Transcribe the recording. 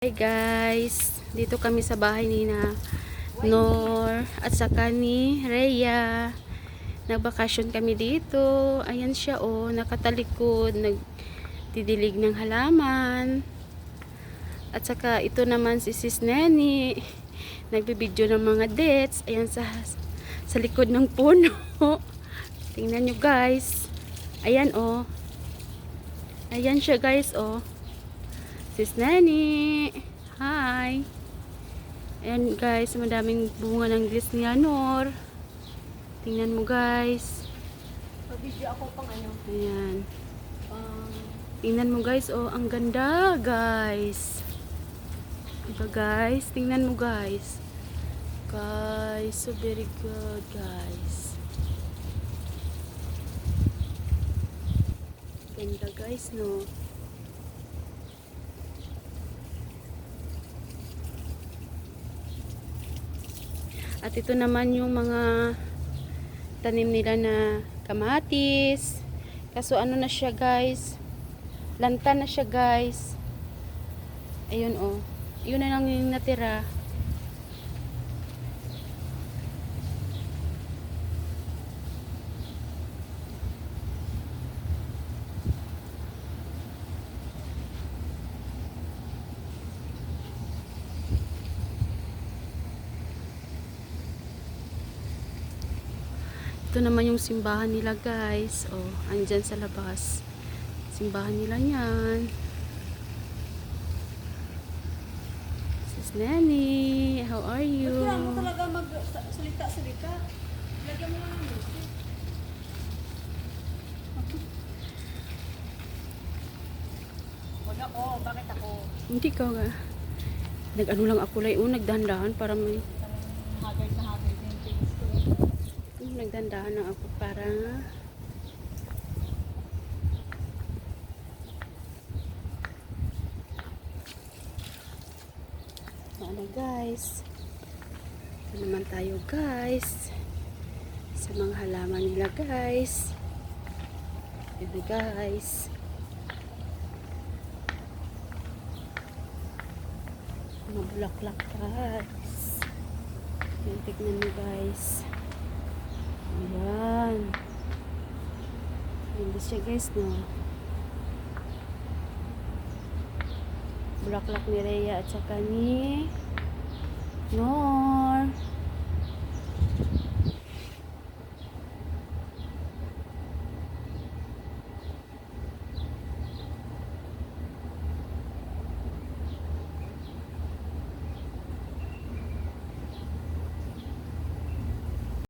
Hi guys, dito kami sa bahay ni na Nor at saka ni Rhea. Nagbakasyon kami dito. Ayan siya nakatalikod, nagdidilig ng halaman. At saka ito naman si Sis Neni, nagbibideo ng mga dates. Ayan sa likod ng puno. Tingnan nyo guys. Ayan Ayan siya guys Sis Neni. Hi. Ayan guys, madaming bunga ng Nor. Tingnan mo guys. Video ako pang ano. Ayan. Tingnan mo guys, ang ganda guys. Diba guys? Tingnan mo guys. Guys, so very good guys. Ganda guys, no? At ito naman yung mga tanim nila na kamatis. Kaso ano na siya guys, lanta na siya guys. Ayun yun na lang yung natira. Ito naman yung simbahan nila guys. Andyan sa labas. Simbahan nila yan. Sis Neni, how are you? Kaya mo talaga magsalita-salita. Lagyan mo lang ng music. Wag ako, bakit ako? Hindi ka nga. Nag-ano lang ako lang nagdahan-dahan para may Haggard na haggard yung things ko. nagdahan-dahan lang ako para ano guys. Ito naman tayo guys sa mga halaman nila guys. Ito guys. Mga bulaklak guys. Yan, tignan nyo guys. Ayan. Ganda siya guys, no? Bulaklak ni Rhea at saka ni Nor.